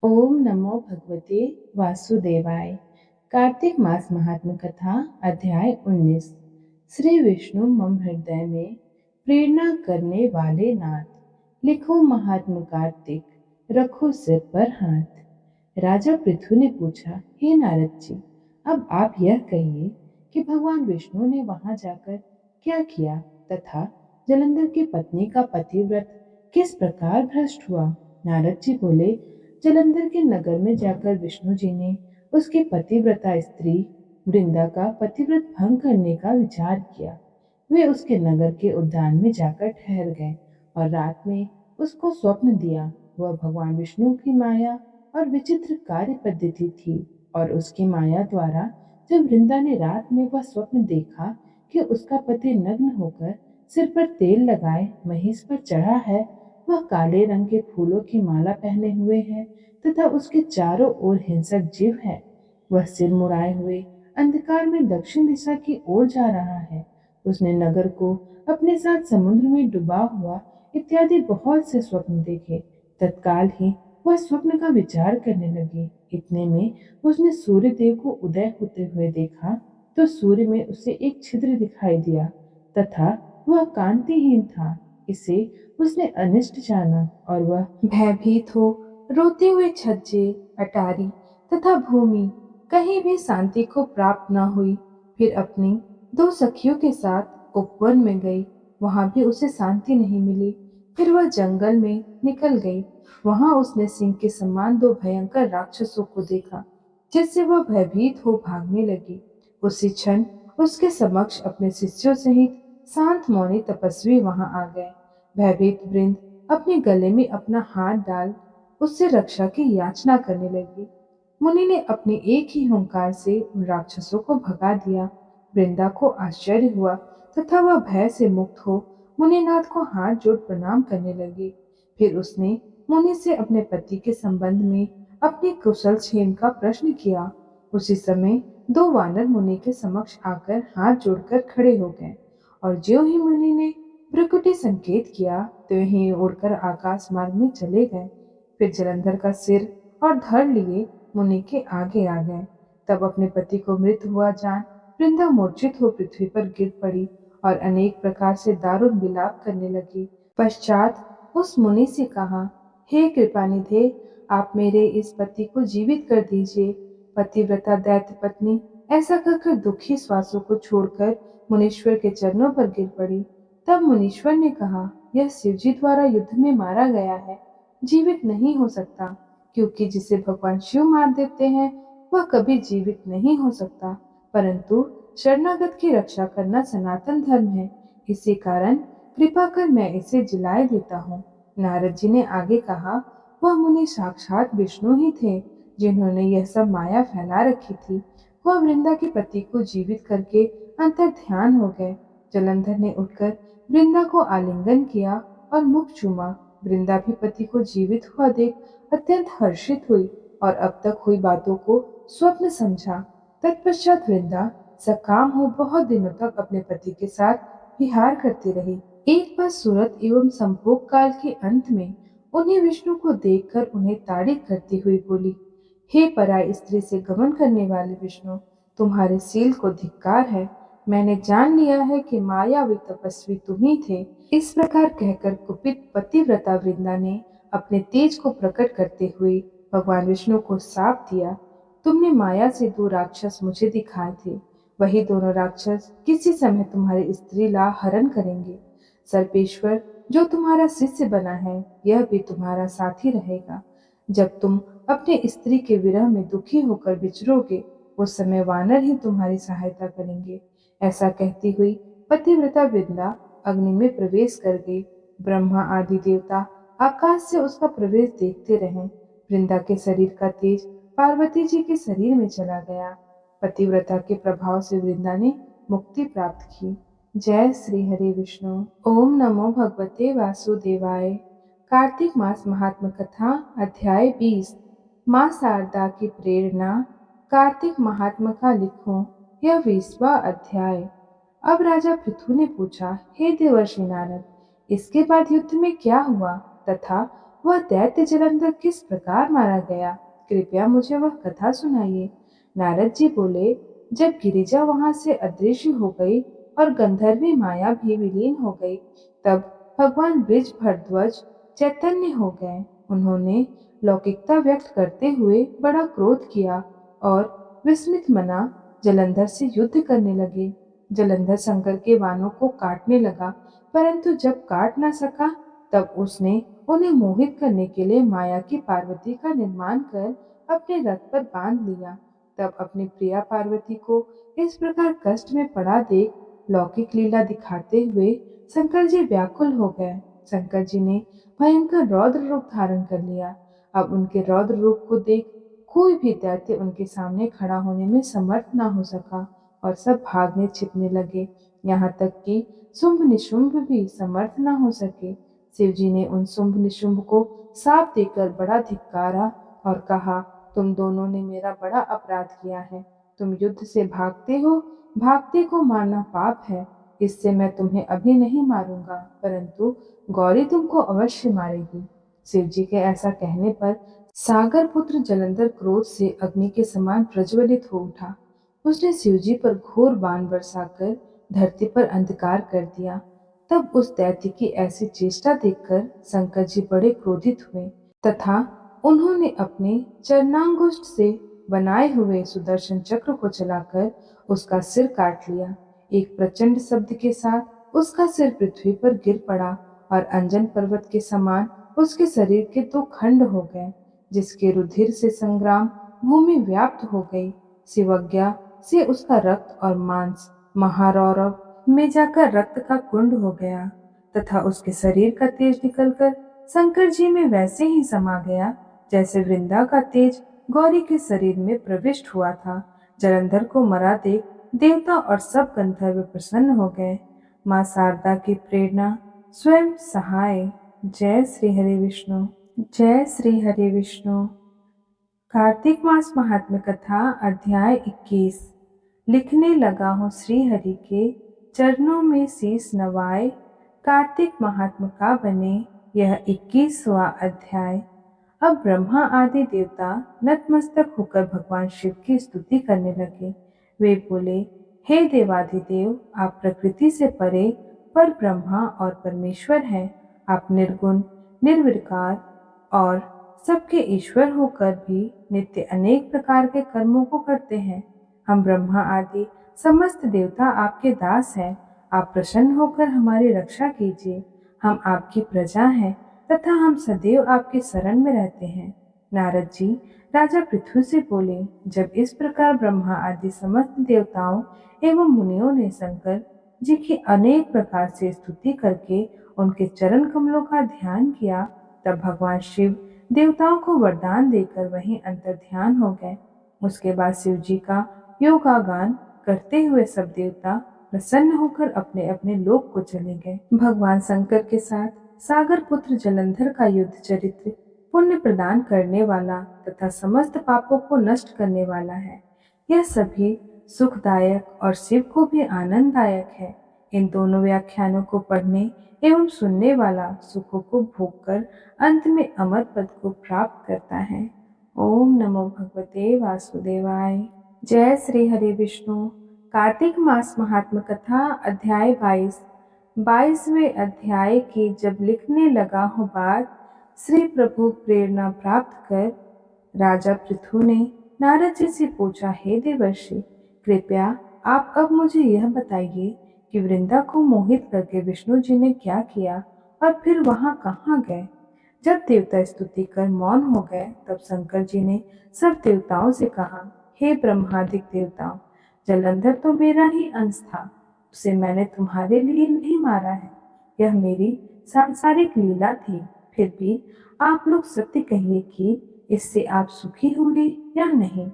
ओम नमो भगवते वासुदेवाय। कार्तिक मास महात्म कथा अध्याय 19। श्री विष्णु मम हृदय में प्रेरणा करने वाले नाथ, लिखो महात्म कार्तिक, रखो सिर पर हाथ। राजा पृथु ने पूछा, हे नारद जी, अब आप यह कहिए कि भगवान विष्णु ने वहां जाकर क्या किया तथा जलंधर की पत्नी का पतिव्रत किस प्रकार भ्रष्ट हुआ। नारद जी बोले, जलंधर के नगर में जाकर विष्णु जी ने उसकी पतिव्रता स्त्री वृंदा का पतिव्रत भंग करने का विचार किया। वे उसके नगर के उद्यान में जाकर ठहर गए और रात में उसको स्वप्न दिया। वह भगवान विष्णु की माया और विचित्र कार्य पद्धति थी और उसकी माया द्वारा जब वृंदा ने रात में वह स्वप्न देखा कि उसका पति नग्न होकर सिर पर तेल लगाए महिष पर चढ़ा है, वह काले रंग के फूलों की माला पहने हुए है तथा उसके चारों ओर हिंसक जीव है। वह सिर मुड़ाए हुए अंधकार में दक्षिण दिशा की ओर जा रहा है। उसने नगर को अपने साथ समुद्र में डूबा हुआ इत्यादि बहुत से स्वप्न देखे। तत्काल ही वह स्वप्न का विचार करने लगी। इतने में उसने सूर्य देव को उदय होते हुए देखा तो सूर्य में उसे एक छिद्र दिखाई दिया तथा वह कांतिहीन था। इसे उसने अनिष्ट जाना और वह भयभीत हो रोते हुए छज्जे, अटारी तथा भूमि कहीं भी शांति को प्राप्त न हुई। फिर अपनी दो सखियों के साथ उपवन में गई, वहां भी उसे शांति नहीं मिली। फिर वह जंगल में निकल गई, वहां उसने सिंह के समान दो भयंकर राक्षसों को देखा, जिससे वह भयभीत हो भागने लगी। उसी क्षण उसके समक्ष अपने शिष्यों सहित शांत मौनी तपस्वी वहां आ गए। भयभीत वृंद अपने गले में अपना हाथ डाल उससे रक्षा की याचना करने लगी। मुनि ने अपने एक ही हुंकार से उन राक्षसों को भगा दिया। वृंदा को आश्चर्य हुआ तथा वह भय से मुक्त हो मुनिनाथ को हाथ जोड़ प्रणाम करने लगी। फिर उसने मुनि से अपने पति के संबंध में अपनी कुशल क्षेम का प्रश्न किया। उसी समय दो वानर मुनि के समक्ष आकर हाथ जोड़कर खड़े हो गए और ज्यों ही मुनि ने भ्रुकुटी संकेत किया त्यों ही उड़कर आकाश मार्ग में चले गए। फिर जलंधर का सिर और धड़ लिए मुनि के आगे आ गए। तब अपने पति को मृत हुआ जान वृंदा मूर्छित हो पृथ्वी पर गिर पड़ी और अनेक प्रकार से दारुण विलाप करने लगी। पश्चात उस मुनि से कहा, हे कृपानिधे, आप मेरे इस पति को जीवित कर दीजिए। पतिव्रता दैत्य पत्नी ऐसा कहकर दुखी श्वासों को छोड़कर मुनीश्वर के चरणों पर गिर पड़ी। तब मुनीश्वर ने कहा, यह शिवजी द्वारा युद्ध में मारा गया है, जीवित नहीं हो सकता, क्योंकि जिसे भगवान शिव मार देते हैं वह कभी जीवित नहीं हो सकता। परंतु शरणागत की रक्षा करना सनातन धर्म है, इसी कारण कृपा कर मैं इसे जिलाए देता हूँ। नारद जी ने आगे कहा, वह मुनि साक्षात विष्णु ही थे, जिन्होंने यह सब माया फैला रखी थी। वह वृंदा के पति को जीवित करके अंतर ध्यान हो गए। जलंधर ने उठकर वृंदा को आलिंगन किया और मुख चूमा। वृंदा भी पति को जीवित हुआ देख अत्यंत हर्षित हुई और अब तक हुई बातों को स्वप्न समझा। तत्पश्चात वृंदा सकाम हो बहुत दिनों तक अपने पति के साथ विहार करती रही। एक बार सूरत एवं संभोग काल के अंत में उन्हें विष्णु को देखकर उन्हें ताड़ित करती हुई बोली, हे पराई स्त्री से गमन करने वाले विष्णु, तुम्हारे शील को धिक्कार है। मैंने जान लिया है कि मायावी तपस्वी तुम ही थे। इस प्रकार कहकर कुपित पतिव्रता वृंदा ने अपने तेज को प्रकट करते हुए भगवान विष्णु को शाप दिया, तुमने माया से दो राक्षस मुझे दिखाए थे, वही दोनों राक्षस किसी समय तुम्हारे स्त्री ला हरण करेंगे। सर्पेश्वर जो तुम्हारा शिष्य बना है यह भी तुम्हारा साथी रहेगा। जब तुम अपने स्त्री के विरह में दुखी होकर विचरोगे उस समय वानर ही तुम्हारी सहायता करेंगे। ऐसा कहती हुई पतिव्रता वृंदा अग्नि में प्रवेश कर गई। ब्रह्मा आदि देवता आकाश से उसका प्रवेश देखते रहे। वृंदा के शरीर का तेज पार्वती जी के शरीर में चला गया। पतिव्रता के प्रभाव से वृंदा ने मुक्ति प्राप्त की। जय श्री हरि विष्णु। ओम नमो भगवते वासुदेवाय। कार्तिक मास महात्म कथा अध्याय 20। माँ शारदा की प्रेरणा। कार्तिक महात्मा का लिखूं यह 20वां अध्याय। अब राजा पृथु ने पूछा, हे देवर्षि नारद, इसके बाद युद्ध में क्या हुआ तथा वह दैत्य जलंधर किस प्रकार मारा गया, कृपया मुझे वह कथा सुनाइए। नारद जी बोले, जब गिरिजा वहां से अदृश्य हो गई और गंधर्वी माया भी विलीन हो गई, तब भगवान ब्रिज भरद्वाज चैतन्य हो गए। उन्होंने लौकिकता व्यक्त करते हुए बड़ा क्रोध किया और विस्मित मना जलंधर से युद्ध करने लगे। जलंधर शंकर के बाणों को काटने लगा, परंतु जब काट न सका तब उसने उन्हें मोहित करने के लिए माया की पार्वती का निर्माण कर अपने रथ पर बांध लिया। तब अपनी प्रिया पार्वती को इस प्रकार कष्ट में पड़ा देख लौकिक लीला दिखाते हुए शंकर जी व्याकुल हो गए। शंकर जी ने भयंकर रौद्र रूप धारण कर लिया। अब उनके रौद्र रूप को देख कोई भी दैत्य उनके सामने खड़ा होने में समर्थ न हो सका और सब भागने छिपने लगे। यहाँ तक कि शुंभ निशुंभ भी समर्थ न हो सके। शिव जी ने उन शुंभ निशुंभ को साप देकर बड़ा धिक्कारा और कहा, तुम दोनों ने मेरा बड़ा अपराध किया है। तुम युद्ध से भागते हो, भागते को मारना पाप है। इससे मैं तुम्हें अभी नहीं मारूंगा, परंतु गौरी तुमको अवश्य मारेगी। शिव जी के ऐसा कहने पर सागर पुत्र जलंधर क्रोध से अग्नि के समान प्रज्वलित हो उठा। उसने शिवजी पर घोर बाण बरसाकर धरती पर अंधकार कर दिया। तब उस दैत्य की ऐसी चेष्टा देखकर शंकर जी बड़े क्रोधित हुए तथा उन्होंने अपने चरणांगुष्ठ से बनाए हुए सुदर्शन चक्र को चलाकर उसका सिर काट लिया। एक प्रचंड शब्द के साथ उसका सिर पृथ्वी पर गिर पड़ा और अंजन पर्वत के समान उसके शरीर के दो खंड हो गए, जिसके रुधिर से संग्राम भूमि व्याप्त हो गई। शिवज्ञा से उसका रक्त और मांस महारौरव में जाकर रक्त का कुंड हो गया तथा उसके शरीर का तेज निकलकर शंकर जी में वैसे ही समा गया जैसे वृंदा का तेज गौरी के शरीर में प्रविष्ट हुआ था। जलंधर को मरा देख देवता और सब गंधर्व प्रसन्न हो गए। माँ शारदा की प्रेरणा स्वयं सहाय। जय श्री हरि विष्णु। जय श्री हरि विष्णु। कार्तिक मास महात्म्य कथा अध्याय 21। लिखने लगा हूँ श्री हरि के चरणों में शीश नवाए, कार्तिक महात्म्य का बने यह 21वां अध्याय। अब ब्रह्मा आदि देवता नतमस्तक होकर भगवान शिव की स्तुति करने लगे। वे बोले, हे देवाधिदेव, आप प्रकृति से परे पर ब्रह्मा और परमेश्वर हैं। आप निर्गुण, निर्विकार और सबके ईश्वर होकर भी नित्य अनेक प्रकार के कर्मों को करते हैं। हम ब्रह्मा आदि समस्त देवता आपके दास हैं। आप प्रसन्न होकर हमारी रक्षा कीजिए। हम आपकी प्रजा हैं तथा हम सदैव आपके शरण में रहते हैं। नारद जी राजा पृथु से बोले, जब इस प्रकार ब्रह्मा आदि समस्त देवताओं एवं मुनियों ने शंकर जी की अनेक प्रकार से स्तुति करके उनके चरण कमलों का ध्यान किया, तब भगवान शिव देवताओं को वरदान देकर वहीं अंतर्ध्यान हो गए। उसके बाद शिव जी का योगागान करते हुए सब देवता प्रसन्न होकर अपने अपने लोक को चले गए। भगवान शंकर के साथ सागर पुत्र जलंधर का युद्ध चरित्र पुण्य प्रदान करने वाला तथा समस्त पापों को नष्ट करने वाला है। यह सभी सुखदायक और शिव को भी आनंददायक है। इन दोनों व्याख्यानों को पढ़ने एवं सुनने वाला सुखों को भोगकर अंत में अमर पद को प्राप्त करता है। ओम नमो भगवते वासुदेवाय। जय श्री हरि विष्णु। कार्तिक मास महात्म कथा अध्याय 22। 22वें अध्याय की जब लिखने लगा हूँ बात, श्री प्रभु प्रेरणा प्राप्त कर राजा पृथु ने नारद जी से पूछा, हे देवर्षि, कृपया आप अब मुझे यह बताइए कि वृंदा को मोहित करके विष्णु जी ने क्या किया और फिर वहां कहाँ गए। जब देवता स्तुति कर मौन हो गए, तब शंकर जी ने सब देवताओं से कहा, हे ब्रह्मादिक देवताओं, जलंधर तो मेरा ही अंश था, उसे मैंने तुम्हारे लिए नहीं मारा है। यह मेरी सांसारिक लीला थी। फिर भी आप लोग सत्य कहिए कि इससे आप सुखी होंगे या नहीं।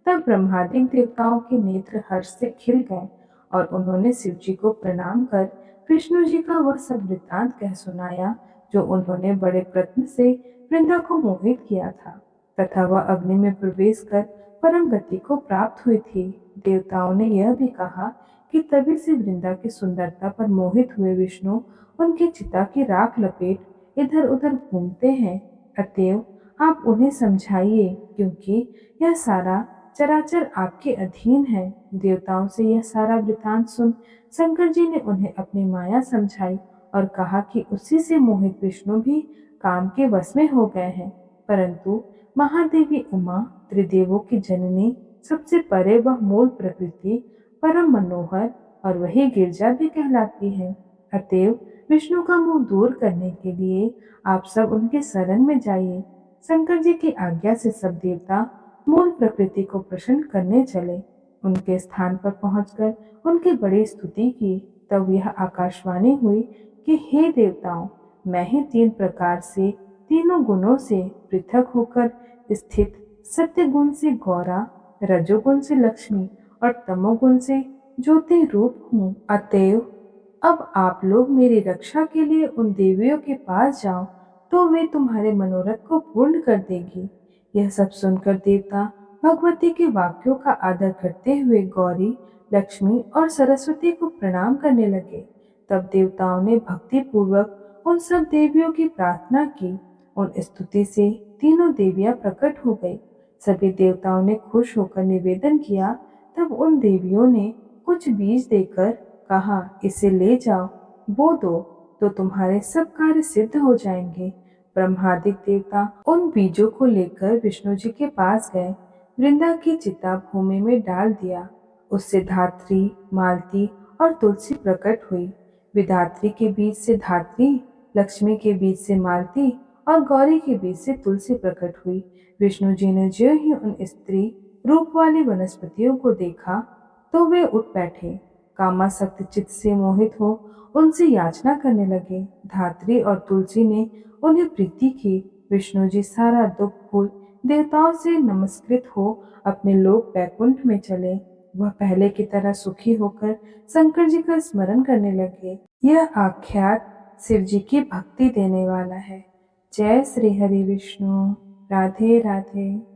तब ब्रह्मादिक देवताओं के नेत्र हर्ष से खिल गए और उन्होंने शिव जी को प्रणाम कर विष्णु जी का वह सब वृत्तांत कह सुनाया जो उन्होंने बड़े प्रयत्न से वृंदा को मोहित किया था तथा वह अग्नि में प्रवेश कर परम गति को प्राप्त हुई थी। देवताओं ने यह भी कहा कि तभी से वृंदा की सुंदरता पर मोहित हुए विष्णु उनकी चिता की राख लपेट इधर उधर घूमते हैं। अतएव आप उन्हें समझाइए, क्योंकि यह सारा चराचर आपके अधीन है। देवताओं से यह सारा वृतांत सुन शंकर जी ने उन्हें अपनी माया समझाई और कहा कि उसी से मोहित विष्णु भी काम के वश में हो गए हैं। परंतु महादेवी उमा, त्रिदेवों की जननी, सबसे परे वह मूल प्रकृति, परम मनोहर और वही गिरजा भी कहलाती है। अतएव विष्णु का मुंह दूर करने के लिए आप सब उनके शरण में जाइए। शंकर जी की आज्ञा से सब देवता मूल प्रकृति को प्रसन्न करने चले। उनके स्थान पर पहुंचकर उनकी बड़ी स्तुति की। तब यह आकाशवाणी हुई कि हे देवताओं, मैं ही तीन प्रकार से, तीनों गुणों से पृथक होकर स्थित, सत्य गुण से गौरा, रजोगुण से लक्ष्मी और तमोगुण से ज्योति रूप हूँ। अतएव अब आप लोग मेरी रक्षा के लिए उन देवियों के पास जाओ, तो वे तुम्हारे मनोरथ को पूर्ण कर देगी। यह सब सुनकर देवता भगवती के वाक्यों का आदर करते हुए गौरी, लक्ष्मी और सरस्वती को प्रणाम करने लगे। तब देवताओं ने भक्ति पूर्वक उन सब देवियों की प्रार्थना की। उन स्तुति से तीनों देवियां प्रकट हो गई। सभी देवताओं ने खुश होकर निवेदन किया। तब उन देवियों ने कुछ बीज देकर कहा, इसे ले जाओ, बो दो, तो तुम्हारे सब कार्य सिद्ध हो जाएंगे। ब्रह्मादिक देवता उन बीजों को लेकर विष्णु जी के पास गए। वृंदा की चिता भूमि में डाल दिया। उससे धात्री, मालती और तुलसी प्रकट हुई। विधात्री के बीच से धात्री, लक्ष्मी के बीच से मालती और गौरी के बीच से तुलसी प्रकट हुई। विष्णु जी ने जो ही उन स्त्री रूप वाली वनस्पतियों को देखा, तो वे उठ बैठे। कामासक्त चित्त से मोहित हो उनसे याचना करने लगे। धात्री और तुलसी ने उन्हें प्रीति की। विष्णु जी सारा दुख भूल देवताओं से नमस्कृत हो अपने लोक वैकुंठ में चले। वह पहले की तरह सुखी होकर शंकर जी का स्मरण करने लगे। यह आख्यात शिव जी की भक्ति देने वाला है। जय श्री हरि विष्णु। राधे राधे।